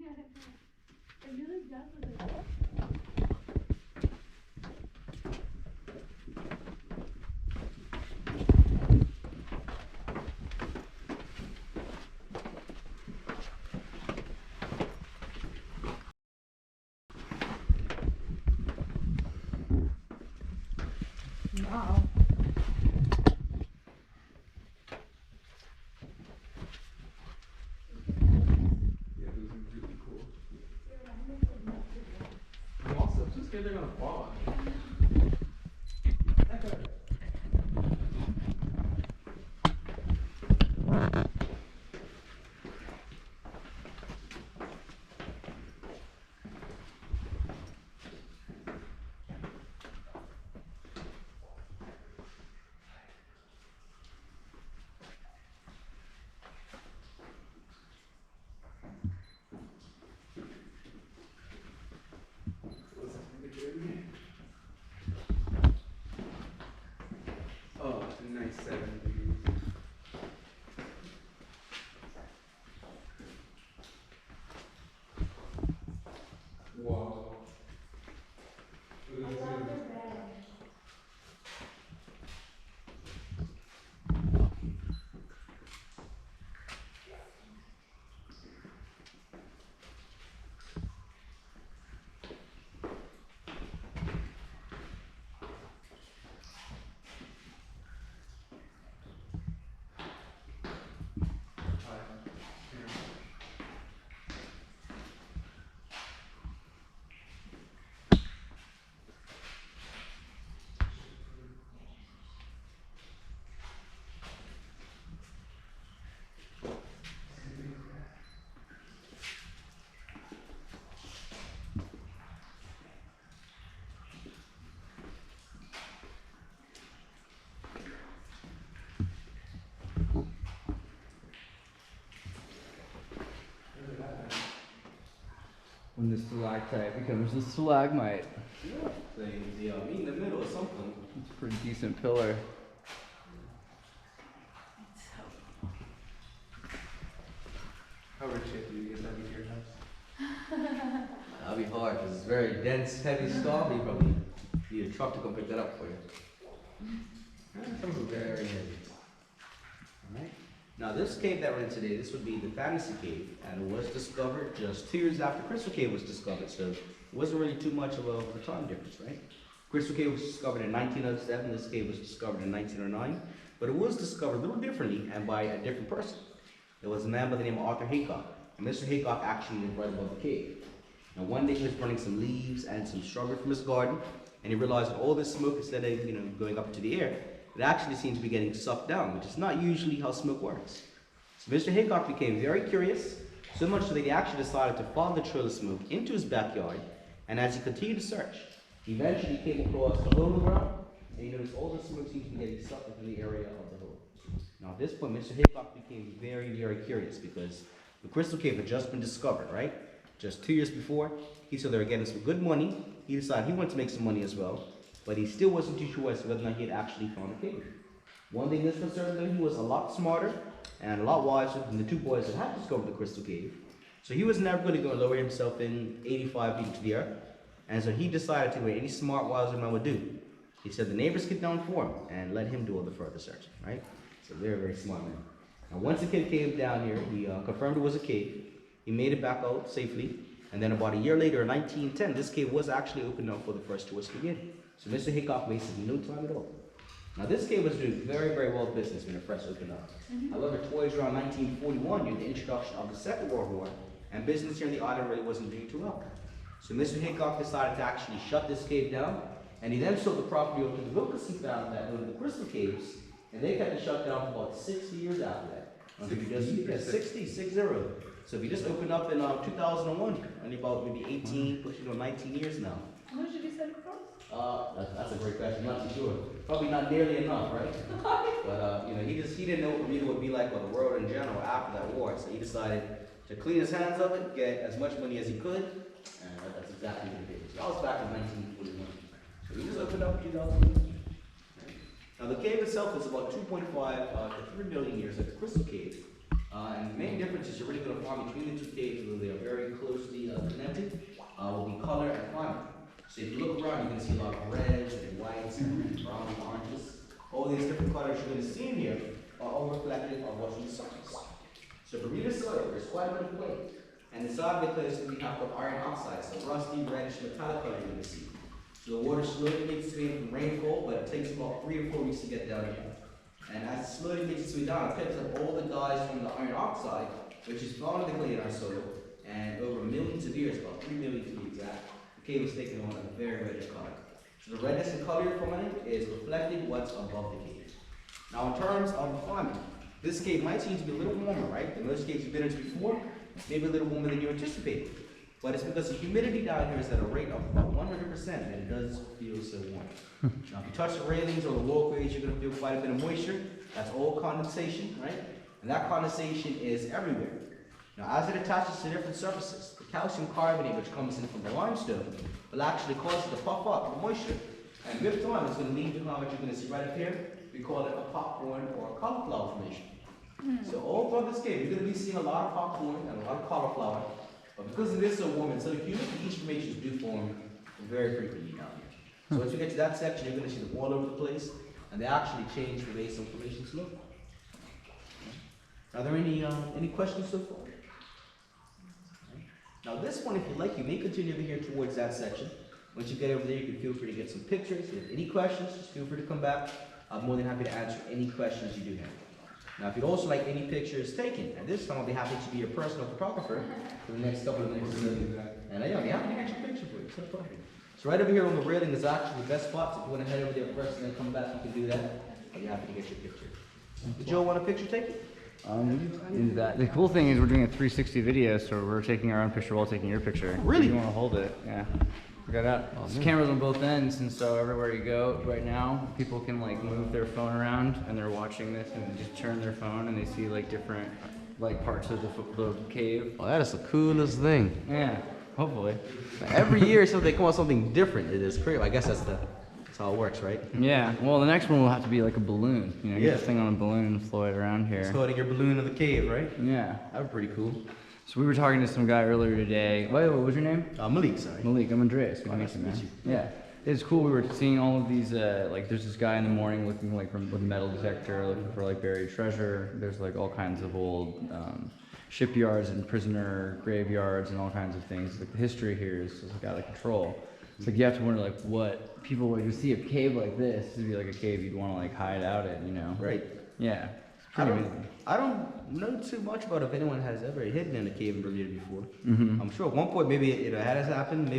It really does look like wow. Yeah, those are really cool. I'm also just scared they're gonna fall on me. Oh, it's a nice 7 degrees. Wow. Look at this view. Hi. Here. When the stalactite becomes a stalagmite. Yeah, the meet in the middle or something. It's a pretty decent pillar. How rich do you get that into your house? That'll be hard because it's very dense, heavy stuff. You probably need a truck to come pick that up for you. Some of it. Very heavy. Alright. Now this cave that we're in today, this would be the Fantasy Cave, and it was discovered just 2 years after Crystal Cave was discovered, so it wasn't really too much of a time difference, right? Crystal Cave was discovered in 1907, this cave was discovered in 1909, but it was discovered a little differently and by a different person. There was a man by the name of Arthur Haycock, and Mr. Haycock actually lived right above the cave. Now one day he was burning some leaves and some strawberry from his garden, and he realized that all this smoke, instead of going up into the air, it actually seemed to be getting sucked down, which is not usually how smoke works. So Mr. Haycock became very curious, so much so that he actually decided to follow the trail of smoke into his backyard, and as he continued to search, he eventually came across a hole in the ground, and he noticed all the smoke seemed to be getting sucked into the area of the hole. Now at this point, Mr. Haycock became very, very curious because the Crystal Cave had just been discovered, right? Just 2 years before, he saw they were getting some good money. He decided he wanted to make some money as well, but he still wasn't too sure as to whether or not he had actually found a cave. One thing that's concerned him, he was a lot smarter and a lot wiser than the two boys that had discovered the Crystal Cave. So he was never going to go and lower himself in 85 feet into the earth. And so he decided to do what any smart, wiser man would do. He said the neighbors get down for him and let him do all the further searching, right? So very, very smart man. Now once the kid came down here, he confirmed it was a cave. He made it back out safely. And then about a year later, in 1910, this cave was actually opened up for the first tourists to get in. So Mr. Haycock wasted no time at all. Now this cave was doing very, very well business when it first opened up. However, towards around 1941, due to the introduction of the Second World War, and business here in the island really wasn't doing too well. So Mr. Haycock decided to actually shut this cave down, and he then sold the property over to the Wilkinson family that owned the Crystal Caves, and they kept it shut down for about 60 years after that. 60. So if you just opened up in 2001, only about maybe 18, pushing on 19 years now. How much did you sell it for? That's a great question. I'm not too sure. Probably not nearly enough, right? But he didn't know what Bermuda would be like or the world in general after that war. So he decided to clean his hands of it, get as much money as he could, and that's exactly what he did. So that was back in 1941. So he just opened up in 2001. Now the cave itself is about 2.5 to 3 million years like the Crystal Cave. And the main difference is you're really going to find between the two caves, though they are very close will be color and climate. So if you look around, you can see a lot of reds and whites and browns and oranges. All these different colors you're going to see in here are all reflected on what's on the surface. So Bermuda soil, there's quite a bit of clay. And inside the clay is going to be half of iron oxide, so rusty, reddish, metallic color you're going to see. So the water slowly makes its way from rainfall, but it takes about 3 or 4 weeks to get down here. And as it slowly makes its way down, it picks up all the dyes from the iron oxide, which is found in the clay in our soil. And over millions of years, about 3 million to be exact, the cave is taking on a very reddish color. So the redness and color you're finding is reflecting what's above the cave. Now in terms of the climate, this cave might seem to be a little warmer, right? Than most caves you've been into before, maybe a little warmer than you anticipated. But it's because the humidity down here is at a rate of about 100%, and it does feel so warm. Now if you touch the railings or the walkways, you're going to feel quite a bit of moisture. That's all condensation, right? And that condensation is everywhere. Now as it attaches to different surfaces, the calcium carbonate which comes in from the limestone will actually cause it to puff up with moisture. And with time, it's going to lead to what you're going to see right up here. We call it a popcorn or a cauliflower formation. So all throughout this cave, you're going to be seeing a lot of popcorn and a lot of cauliflower. But because it is so warm and so humid, these formations do form very frequently down here. So once you get to that section, you're going to see them all over the place, and they actually change the way some formations look. Are there any questions so far? Now this one, if you like, you may continue over here towards that section. Once you get over there, you can feel free to get some pictures. If you have any questions, just feel free to come back. I'm more than happy to answer any questions you do have. Now, if you'd also like any pictures taken, at this time I'll be happy to be your personal photographer for the next couple of minutes. And I'll be happy to get your picture for you. It's no problem. So right over here on the railing is actually the best spot. So if you want to head over there first and then come back, you can do that. I'll be happy to get your picture. Did Joe want a picture taken? The cool thing is we're doing a 360 video, so we're taking our own picture while taking your picture. Really? If you want to hold it, yeah. We got that. There's cameras on both ends, and so everywhere you go right now, people can like move their phone around, and they're watching this, and they just turn their phone, and they see like different like parts of the cave. Oh, that is the coolest thing. Yeah, hopefully. Every year, they come out with something different. It is crazy. I guess that's how it works, right? Yeah. Well, the next one will have to be like a balloon. You know, Yeah. get this thing on a balloon and float it around here. It's holding your balloon in the cave, right? Yeah. That would be pretty cool. So we were talking to some guy earlier today. Wait, what was your name? Malik, sorry. Malik. I'm Andreas. Good to Nice meet to you, meet man. you. Yeah. It's cool. We were seeing all of these. Like, there's this guy in the morning looking like with a metal detector, looking for like buried treasure. There's like all kinds of old shipyards and prisoner graveyards and all kinds of things. Like the history here is just like out of control. It's like you have to wonder like what people would see a cave like this. It'd be like a cave you'd want to like hide out in, you know? Right. Yeah. I don't know too much about if anyone has ever hidden in a cave in Bermuda before. Mm-hmm. I'm sure at one point maybe it has happened. Maybe